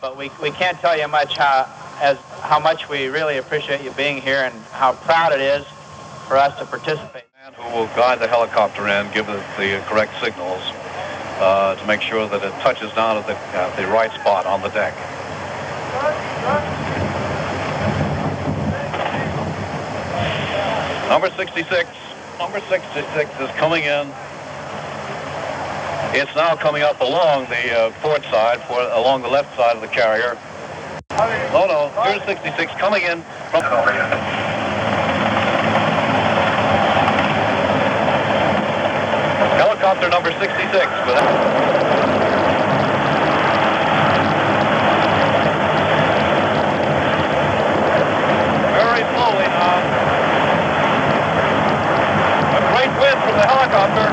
But we can't tell you much how much we really appreciate you being here and how proud it is for us to participate. Man who will guide the helicopter in, give it the correct signals to make sure that it touches down at the right spot on the deck. Number 66 is coming in. It's now coming up along the port side, along the left side of the carrier. Oh no, here's 66 coming in from... Helicopter number 66. Very slowly now. A great wind from the helicopter.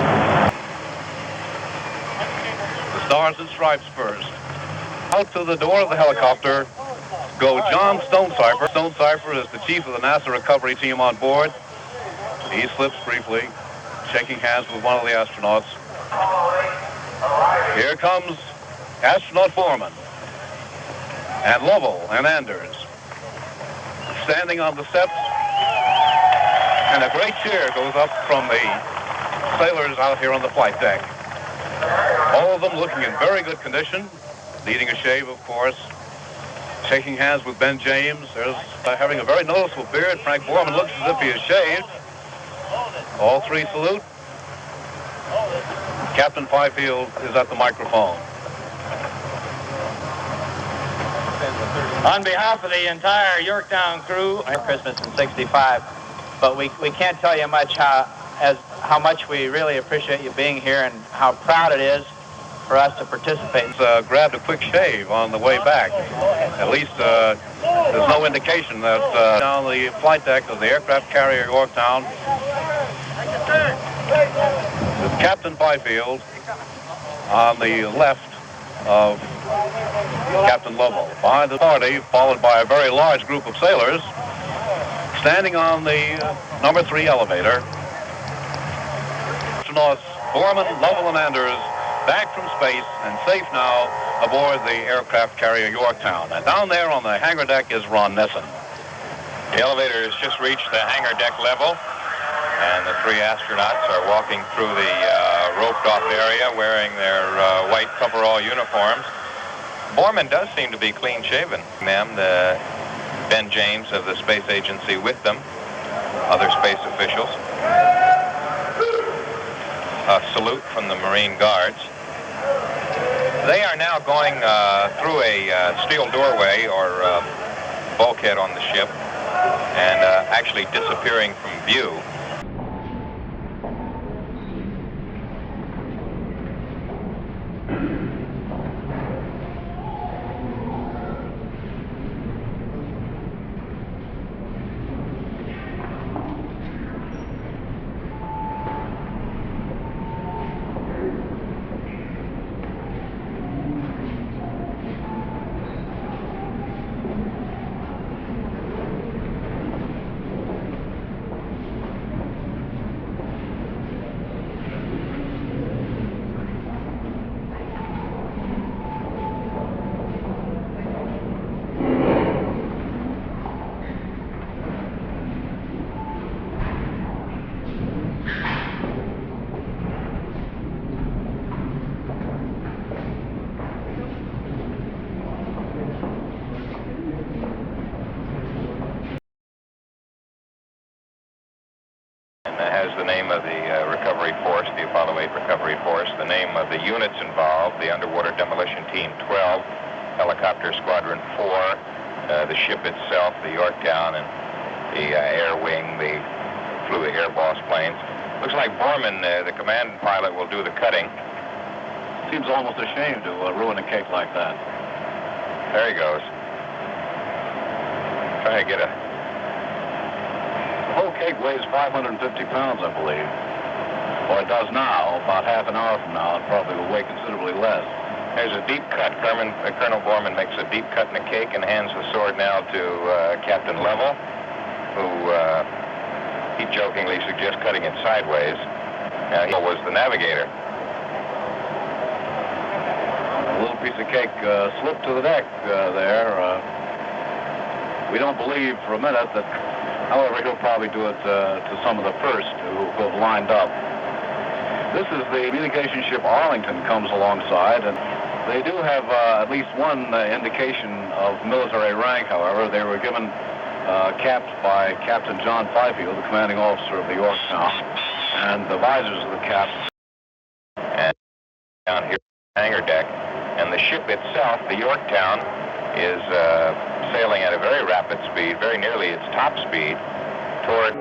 The Stars and Stripes first. Out to the door of the helicopter go John Stonecipher. Stonecipher is the chief of the NASA recovery team on board. He slips briefly, shaking hands with one of the astronauts. Here comes astronaut Borman and Lovell and Anders standing on the steps, and a great cheer goes up from the sailors out here on the flight deck. All of them looking in very good condition, needing a shave, of course. Shaking hands with Ben James. There's having a very noticeable beard. Frank Borman looks as if he is shaved. All three salute. Captain Fifield is at the microphone. On behalf of the entire Yorktown crew, Christmas in '65, but we can't tell you much how much we really appreciate you being here and how proud it is for us to participate. Grabbed a quick shave on the way back. At least there's no indication that down the flight deck of the aircraft carrier Yorktown with Captain Fifield on the left of Captain Lovell. Behind the party, followed by a very large group of sailors, standing on the number 3 elevator. Astronauts Borman, Lovell, and Anders back from space and safe now aboard the aircraft carrier Yorktown. And down there on the hangar deck is Ron Nesson. The elevator has just reached the hangar deck level, and the 3 astronauts are walking through the roped-off area wearing their white coverall uniforms. Borman does seem to be clean-shaven. Ma'am, the Ben James of the space agency with them, other space officials. A salute from the Marine Guards. They are now going through a steel doorway or bulkhead on the ship and actually disappearing from view. Has the name of the recovery force, the Apollo 8 recovery force, the name of the units involved, the Underwater Demolition Team 12, Helicopter Squadron 4, the ship itself, the Yorktown, and the air wing, flew the air boss planes. Looks like Borman, the command pilot, will do the cutting. Seems almost a shame to ruin a cake like that. There he goes. Trying to get a... The whole cake weighs 550 pounds, I believe. Or it does now. About half an hour from now, it probably will weigh considerably less. There's a deep cut. Colonel Borman makes a deep cut in the cake and hands the sword now to Captain Lovell, who he jokingly suggests cutting it sideways. He was the navigator. A little piece of cake slipped to the deck there. We don't believe for a minute that, however, he'll probably do it to some of the first who have lined up. This is the communication ship Arlington comes alongside, and they do have at least one indication of military rank, however. They were given capped by Captain John Fifield, the commanding officer of the Yorktown, and the visors of the caps. And down here, hangar deck, and the ship itself, the Yorktown, is sailing at a very rapid speed, very nearly its top speed, toward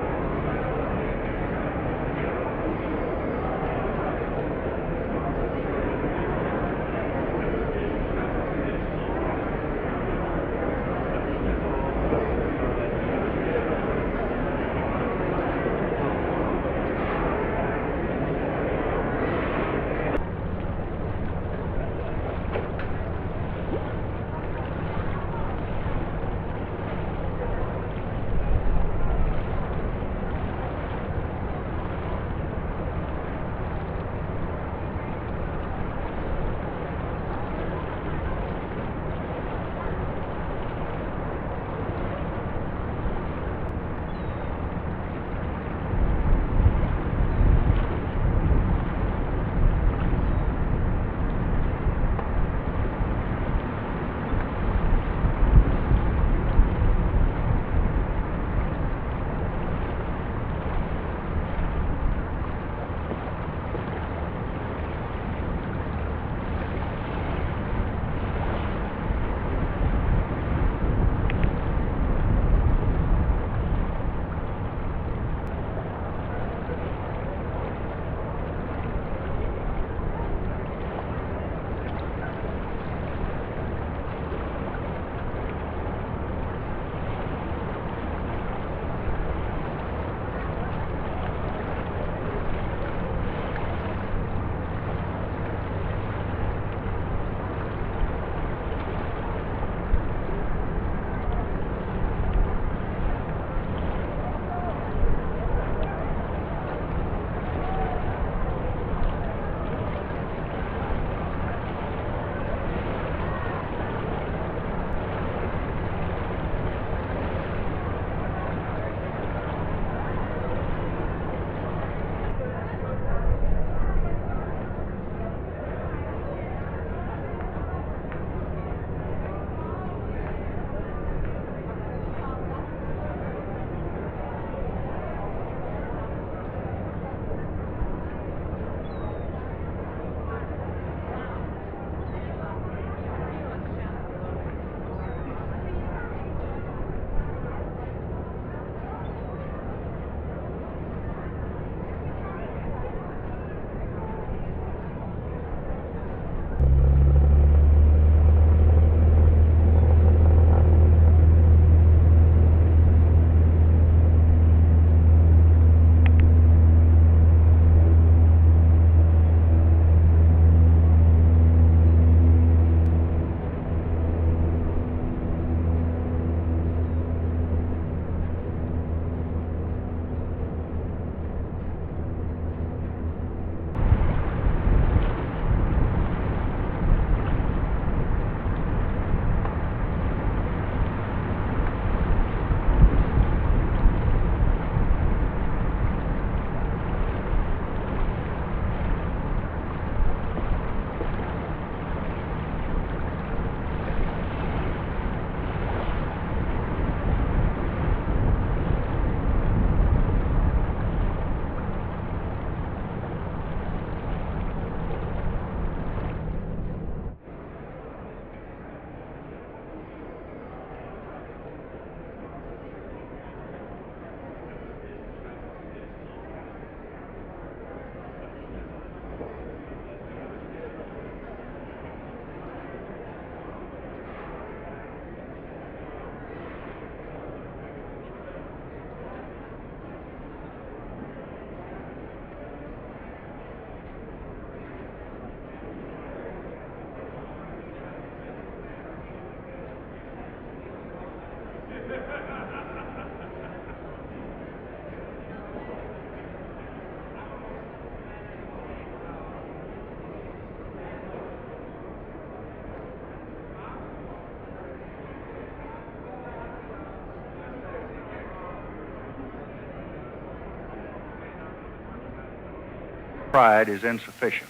pride is insufficient.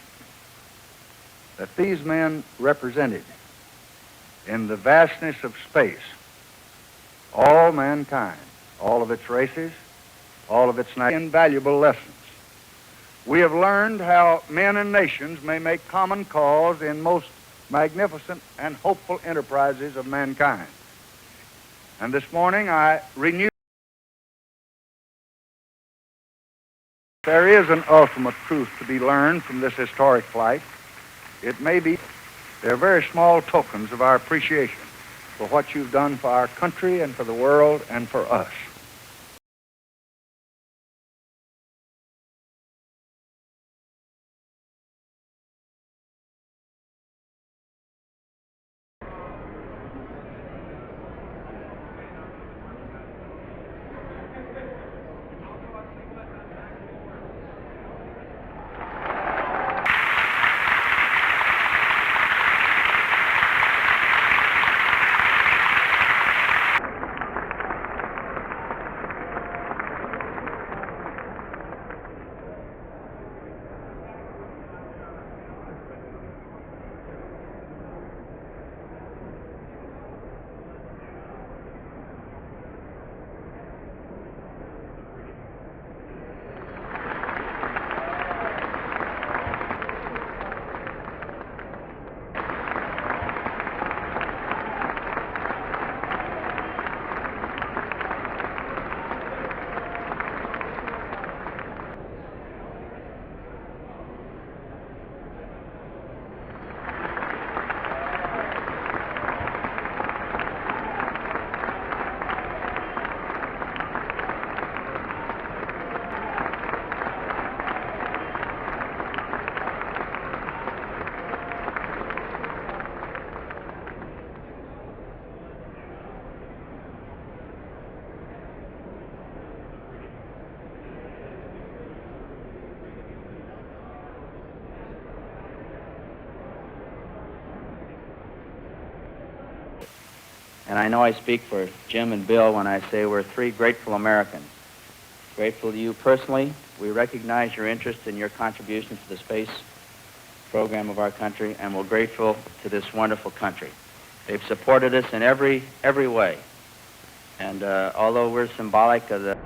That these men represented in the vastness of space all mankind, all of its races, all of its invaluable lessons. We have learned how men and nations may make common cause in most magnificent and hopeful enterprises of mankind. And this morning I renew. There is an ultimate truth to be learned from this historic flight. It may be, they're very small tokens of our appreciation for what you've done for our country and for the world and for us. And I know I speak for Jim and Bill when I say we're three grateful Americans. Grateful to you personally. We recognize your interest and your contribution to the space program of our country, and we're grateful to this wonderful country. They've supported us in every way. And although we're symbolic of the